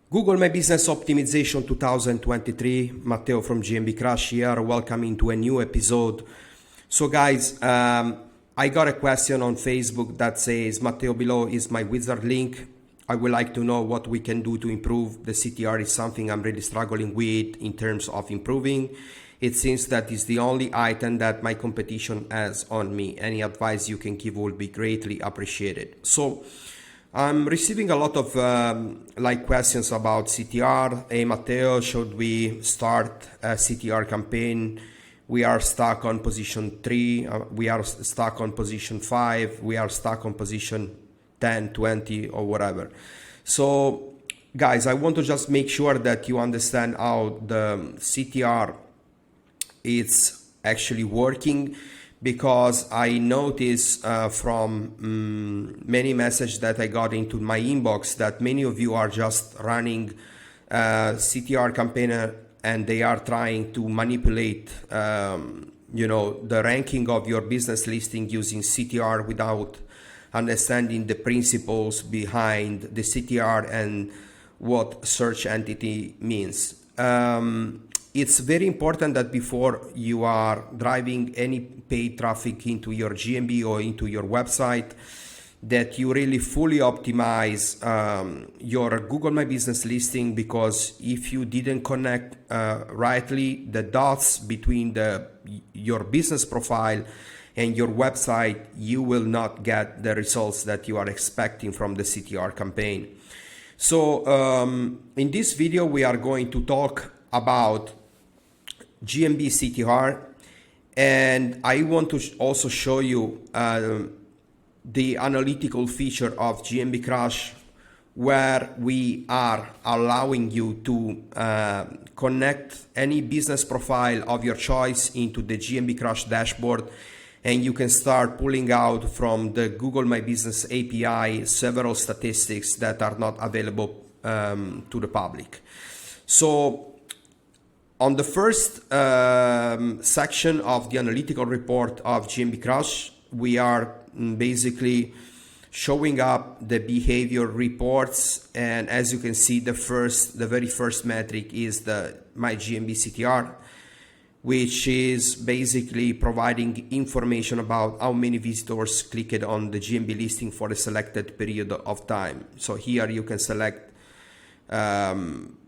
Google My Business Optimization 2023, Matteo from GMB Crush here, welcoming to a new episode. So guys, I got a question on Facebook that says, Matteo, below is my wizard link. I would like to know what we can do to improve. The CTR is something I'm really struggling with in terms of improving. It seems that is the only item that my competition has on me. Any advice you can give will be greatly appreciated. So I'm receiving a lot of questions about CTR. Hey Matteo, should we start a CTR campaign? We are stuck on position 3, we are stuck on position 5, we are stuck on position 10, 20 or whatever. So guys, I want to just make sure that you understand how the CTR is actually working, because I noticed from many messages that I got into my inbox that many of you are just running CTR campaign and they are trying to manipulate the ranking of your business listing using CTR without understanding the principles behind the CTR and what search entity means. It's very important that before you are driving any paid traffic into your GMB or into your website, that you really fully optimize your Google My Business listing, because if you didn't connect rightly the dots between your business profile and your website, you will not get the results that you are expecting from the CTR campaign. So in this video, we are going to talk about GMB CTR, and I want to also show you the analytical feature of GMB Crush, where we are allowing you to connect any business profile of your choice into the GMB Crush dashboard, and you can start pulling out from the Google My Business API several statistics that are not available to the public. So on the first section of the analytical report of GMB Crush, we are basically showing up the behavior reports, and as you can see, the very first metric is the my GMB CTR, which is basically providing information about how many visitors clicked on the GMB listing for a selected period of time. So here you can select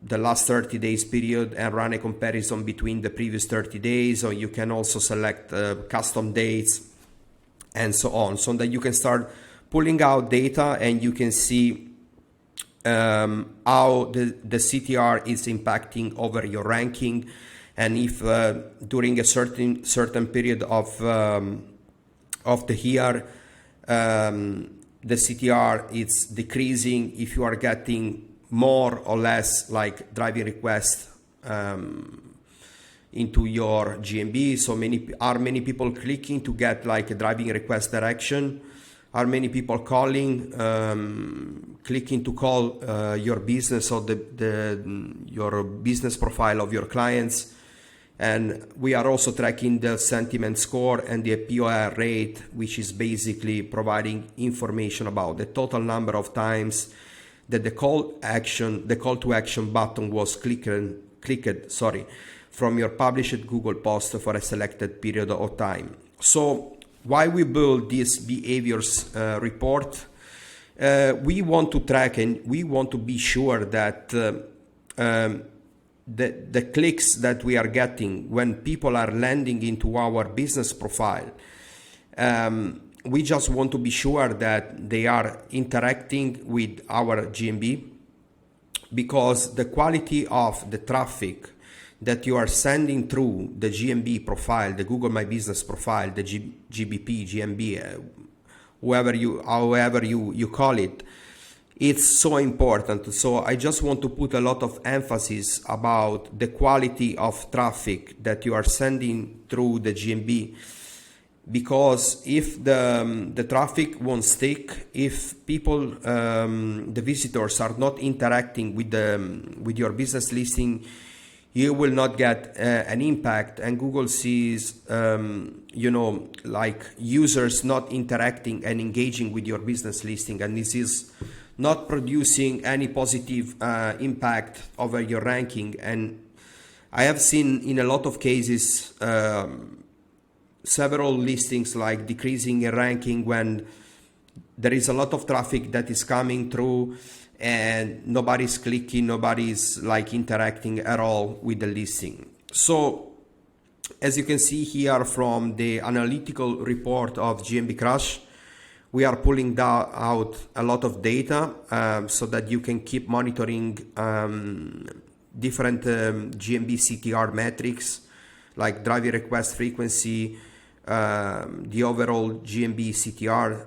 the last 30 days period and run a comparison between the previous 30 days, or you can also select custom dates and so on, so that you can start pulling out data and you can see how the CTR is impacting over your ranking, and if during a certain period of the year the CTR is decreasing, if you are getting more or less like driving requests into your GMB. So many people clicking to get like a driving request direction? Are many people calling, clicking to call your business or your business profile of your clients? And we are also tracking the sentiment score and the POR rate, which is basically providing information about the total number of times that the call to action button was clicked from your published Google post for a selected period of time. So why we build this behaviors report? We want to track and we want to be sure that the clicks that we are getting when people are landing into our business profile, we just want to be sure that they are interacting with our GMB, because the quality of the traffic that you are sending through the GMB profile, the Google My Business profile, the GBP, GMB, however you call it, it's so important. So I just want to put a lot of emphasis about the quality of traffic that you are sending through the GMB, because if the traffic won't stick, if people, the visitors are not interacting with your business listing, you will not get an impact, and Google sees like users not interacting and engaging with your business listing, and this is not producing any positive impact over your ranking. And I have seen in a lot of cases several listings like decreasing in ranking when there is a lot of traffic that is coming through and nobody's clicking, nobody's like interacting at all with the listing. So as you can see here from the analytical report of GMB Crush, we are pulling out a lot of data so that you can keep monitoring different GMB CTR metrics like driving request frequency, the overall GMB CTR,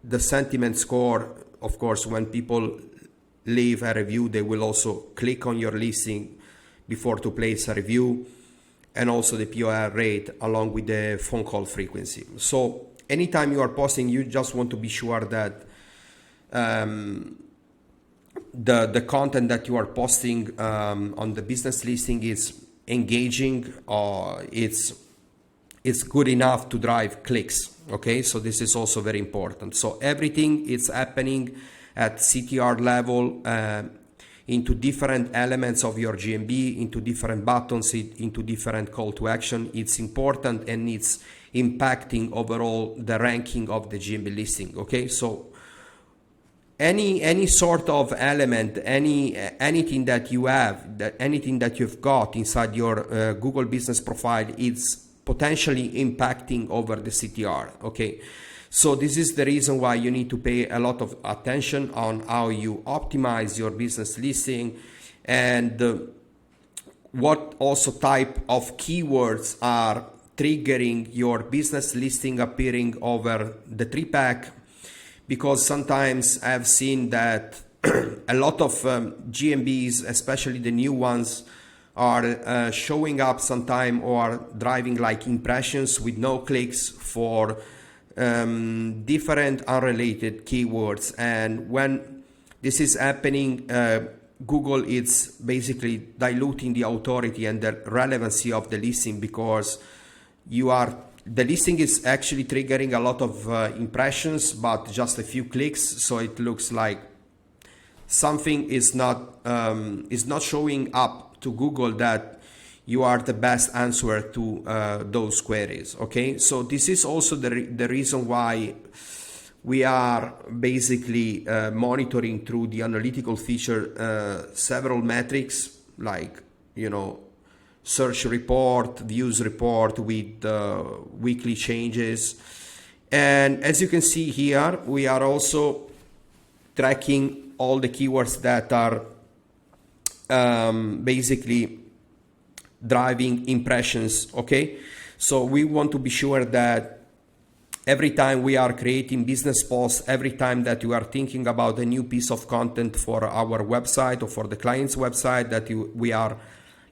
the sentiment score. Of course, when people leave a review, they will also click on your listing before to place a review, and also the POR rate along with the phone call frequency. So anytime you are posting, you just want to be sure that the content that you are posting on the business listing is engaging, or it's good enough to drive clicks. Okay, so this is also very important. So everything is happening at CTR level, into different elements of your GMB, into different buttons, into different call to action. It's important and it's impacting overall the ranking of the GMB listing. Okay, so any sort of element, anything that you have, anything that you've got inside your Google business profile, it's potentially impacting over the CTR. Okay, so this is the reason why you need to pay a lot of attention on how you optimize your business listing, and what also type of keywords are triggering your business listing appearing over the 3-pack, because sometimes I've seen that a lot of GMBs, especially the new ones, are showing up sometime or driving like impressions with no clicks for different unrelated keywords. And when this is happening, Google is basically diluting the authority and the relevancy of the listing, because the listing is actually triggering a lot of impressions but just a few clicks, so it looks like something is not showing up to Google that you are the best answer to those queries. Okay, so this is also the reason why we are basically monitoring through the analytical feature several metrics, like, you know, search report, views report with weekly changes. And as you can see here, we are also tracking all the keywords that are basically driving impressions. Okay, so we want to be sure that every time we are creating business posts, every time that you are thinking about a new piece of content for our website or for the client's website, that we are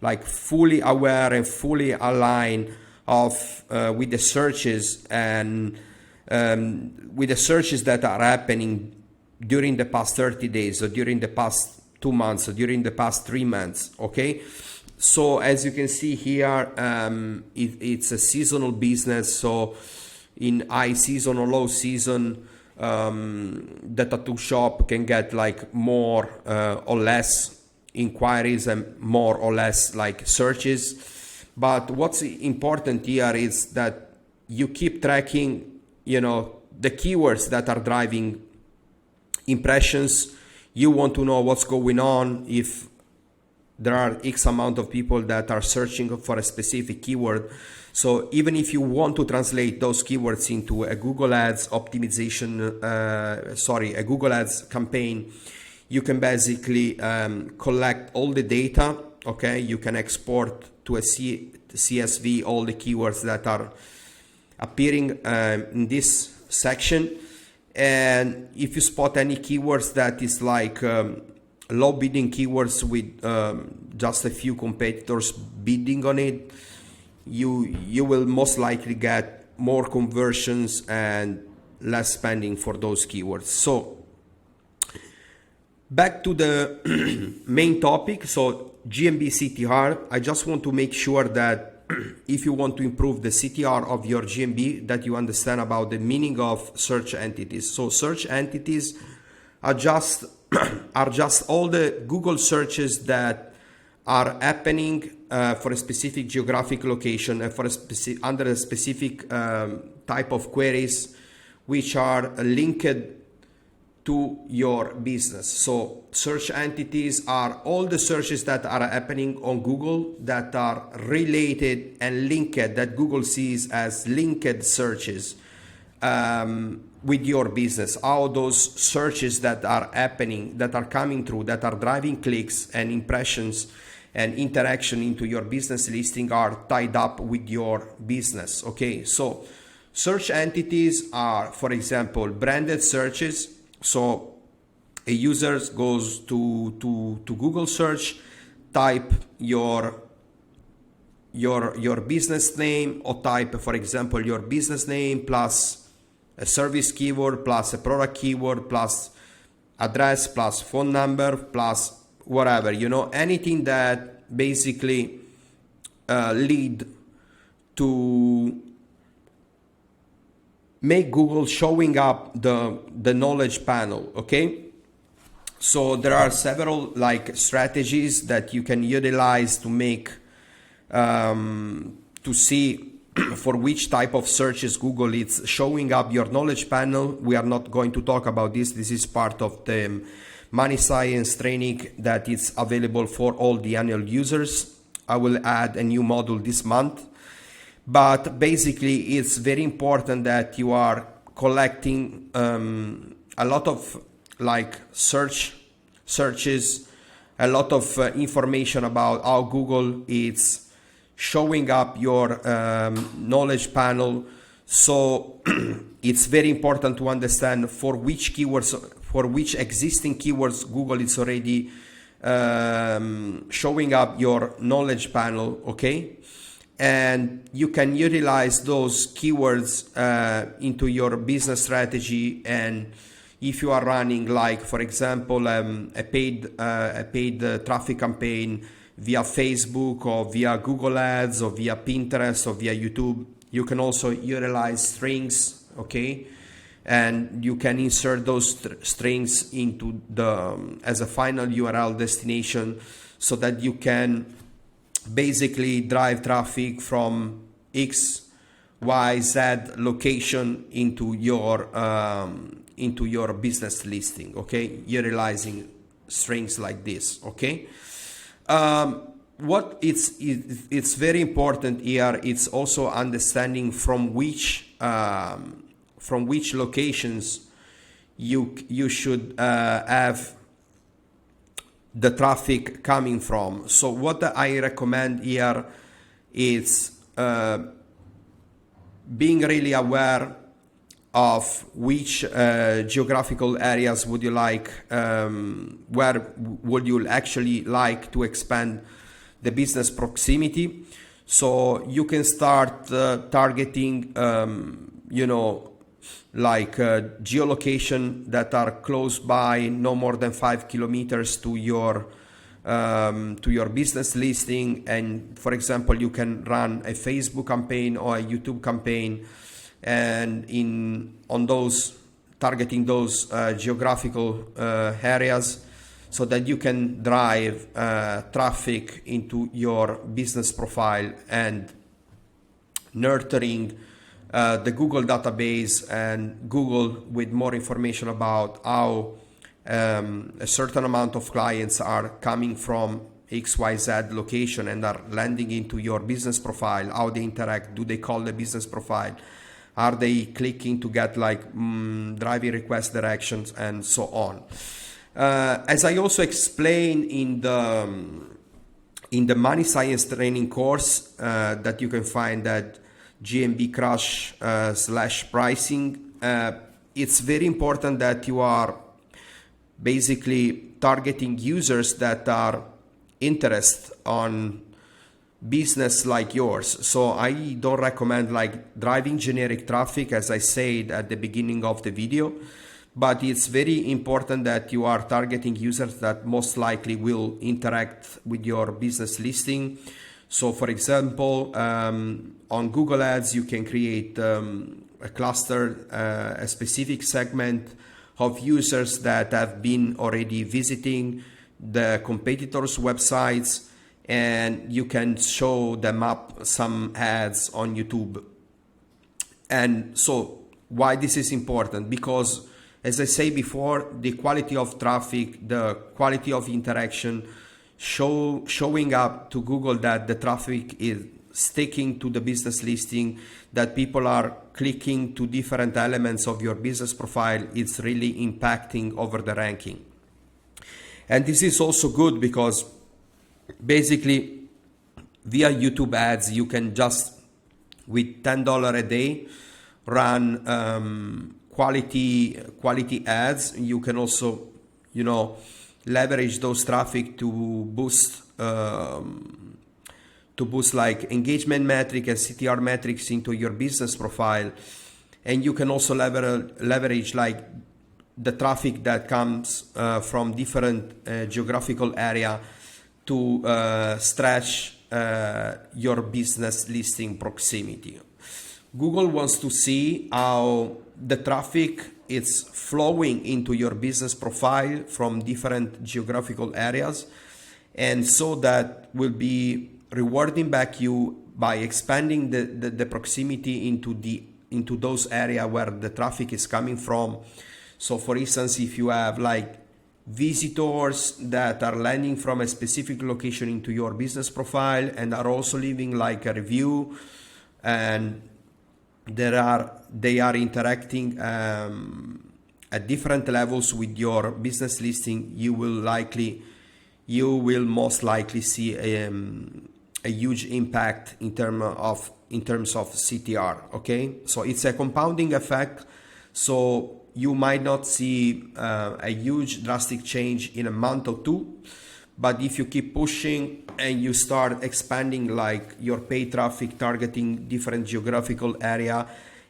like fully aware and fully aligned of with the searches and with the searches that are happening during the past 30 days or during the past 2 months or during the past 3 months. Okay, so as you can see here, it's a seasonal business. So in high season or low season, the tattoo shop can get like more or less inquiries and more or less like searches. But what's important here is that you keep tracking, you know, the keywords that are driving impressions. You want to know what's going on, if there are X amount of people that are searching for a specific keyword. So even if you want to translate those keywords into a Google Ads optimization, a Google Ads campaign, you can basically collect all the data. Okay, you can export to a CSV all the keywords that are appearing in this section. And if you spot any keywords that is like low bidding keywords with just a few competitors bidding on it, you will most likely get more conversions and less spending for those keywords. So back to the main topic. So GMB CTR, I just want to make sure that if you want to improve the CTR of your GMB, that you understand about the meaning of search entities. So search entities are just are just all the Google searches that are happening for a specific geographic location and for a under a specific type of queries which are linked to your business. So search entities are all the searches that are happening on Google that are related and linked, that Google sees as linked searches with your business. How those searches that are happening, that are coming through, that are driving clicks and impressions and interaction into your business listing are tied up with your business. Okay, so search entities are, for example, branded searches. So a user goes to Google search, type your business name, or type, for example, your business name plus a service keyword plus a product keyword plus address plus phone number plus whatever, anything that basically lead to make Google showing up the knowledge panel. Okay, so there are several strategies that you can utilize to make to see for which type of searches Google is showing up your knowledge panel. We are not going to talk about this. This is part of the Money Science training that is available for all the annual users. I will add a new module this month. But basically, it's very important that you are collecting a lot of searches, a lot of information about how Google is showing up your knowledge panel. So it's very important to understand for which keywords, for which existing keywords Google is already showing up your knowledge panel. Okay. And you can utilize those keywords into your business strategy. And if you are running, for example, a paid traffic campaign via Facebook or via Google Ads or via Pinterest or via YouTube, you can also utilize strings. Okay, and you can insert those strings into as a final URL destination, so that you can basically drive traffic from X, Y, Z location into your business listing. Okay, utilizing strings like this. Okay, what it's very important here. It's also understanding from which locations you should have the traffic coming from. So what I recommend here is being really aware of which geographical areas would you like, where would you actually like to expand the business proximity. So you can start targeting, geolocation that are close by, no more than 5 kilometers to your business listing. And for example, you can run a Facebook campaign or a YouTube campaign, and on those targeting those geographical areas, so that you can drive traffic into your business profile and nurturing the Google database and Google with more information about how a certain amount of clients are coming from XYZ location and are landing into your business profile, how they interact, do they call the business profile, are they clicking to get driving request directions, and so on. As I also explained in the Money Science training course that you can find at GMB Crush /pricing, it's very important that you are basically targeting users that are interested on business like yours. So I don't recommend driving generic traffic, as I said at the beginning of the video, but it's very important that you are targeting users that most likely will interact with your business listing. So for example, on Google Ads, you can create a cluster, a specific segment of users that have been already visiting the competitors' websites, and you can show them up some ads on YouTube. And so why this is important? Because as I say before, the quality of traffic, the quality of interaction, showing up to Google that the traffic is sticking to the business listing, that people are clicking to different elements of your business profile, it's really impacting over the ranking. And this is also good because basically via YouTube ads, you can just with $10 a day run quality ads. You can also, leverage those traffic to boost like engagement metric and CTR metrics into your business profile. And you can also leverage like the traffic that comes from different geographical area to stretch your business listing proximity. Google wants to see how the traffic is flowing into your business profile from different geographical areas, and so that will be rewarding back you by expanding the proximity into those areas where the traffic is coming from. So for instance, if you have like visitors that are landing from a specific location into your business profile and are also leaving like a review, and they are interacting at different levels with your business listing, you will most likely see a huge impact in terms of CTR. Okay, so it's a compounding effect. So you might not see a huge drastic change in a month or two, but if you keep pushing and you start expanding like your paid traffic, targeting different geographical area,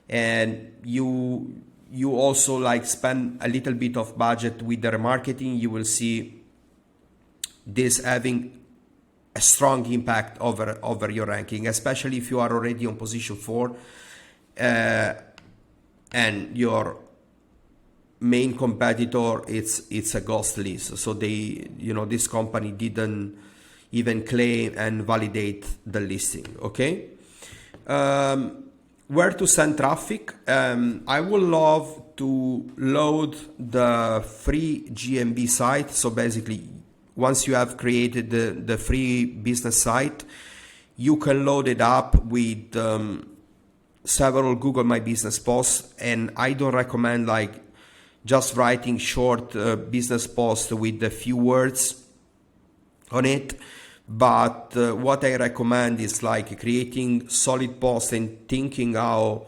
and you also like spend a little bit of budget with the remarketing, you will see this having a strong impact over your ranking, especially if you are already on position 4 and your main competitor it's a ghost list. So this company didn't even claim and validate the listing. Okay, where to send traffic? I would love to load the free GMB site. So basically, once you have created the free business site, you can load it up with several Google My Business posts. And I don't recommend like just writing short business posts with a few words on it. But what I recommend is like creating solid posts and thinking how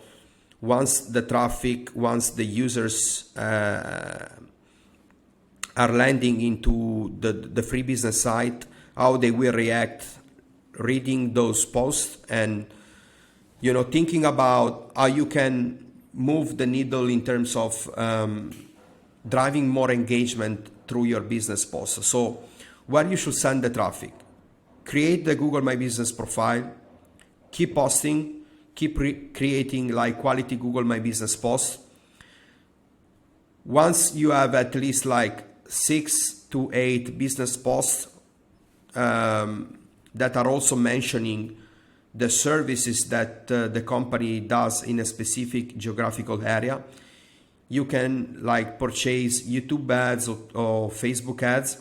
once the users are landing into the free business site, how they will react reading those posts, and thinking about how you can move the needle in terms of driving more engagement through your business posts. So where you should send the traffic: create the Google My Business profile, keep posting, keep creating like quality Google My Business posts. Once you have at least like 6 to 8 business posts that are also mentioning the services that the company does in a specific geographical area, you can like purchase YouTube ads or Facebook ads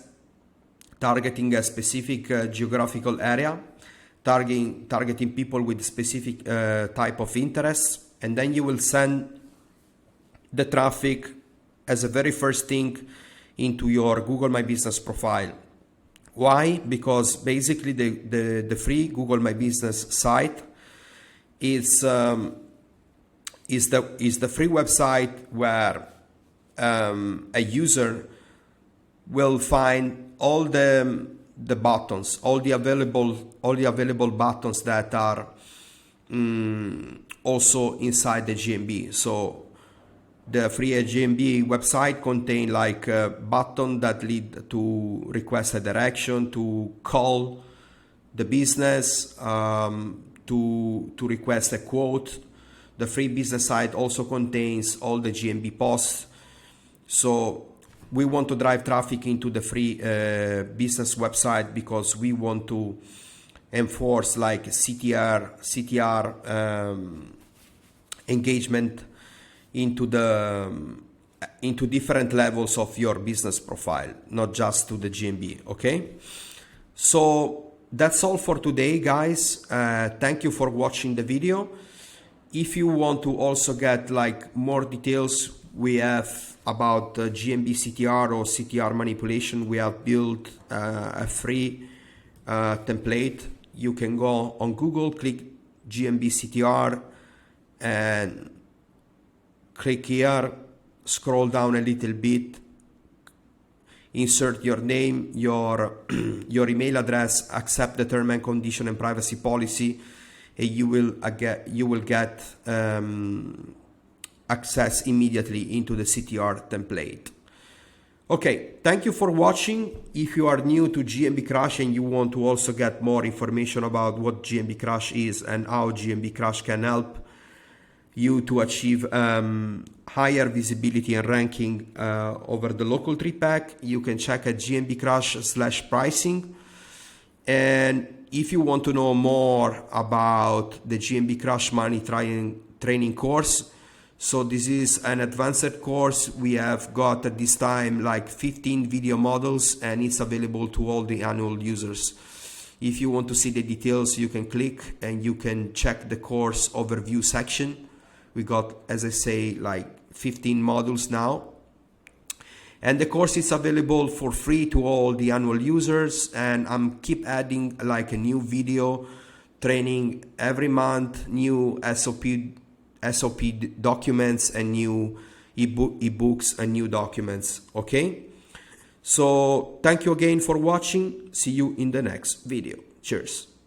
targeting a specific geographical area, targeting people with specific type of interests, and then you will send the traffic as a very first thing into your Google My Business profile. Why? Because basically the free Google My Business site is the free website where a user will find all the buttons, all the available buttons that are also inside the GMB. So the free GMB website contain like a button that lead to request a direction, to call the business, to request a quote. The free business site also contains all the GMB posts. So we want to drive traffic into the free business website because we want to enforce like CTR engagement into different levels of your business profile, not just to the GMB. Okay, so that's all for today, guys. Thank you for watching the video. If you want to also get like more details we have about GMB CTR or CTR manipulation, we have built a free template. You can go on Google, click GMB CTR and click here, scroll down a little bit, insert your name, your email address, accept the term and condition and privacy policy, and you will get access immediately into the CTR template. Okay, thank you for watching. If you are new to GMB Crush and you want to also get more information about what GMB Crush is and how GMB Crush can help you to achieve higher visibility and ranking over the local 3-pack, you can check at GMB Crush/pricing. And if you want to know more about the GMB Crush money training course, so this is an advanced course. We have got at this time like 15 video models and it's available to all the annual users. If you want to see the details, you can click and you can check the course overview section. We got, as I say, like 15 modules now. And the course is available for free to all the annual users, and I'm keep adding like a new video training every month, new SOP documents and new ebooks and new documents. Okay, so thank you again for watching. See you in the next video. Cheers.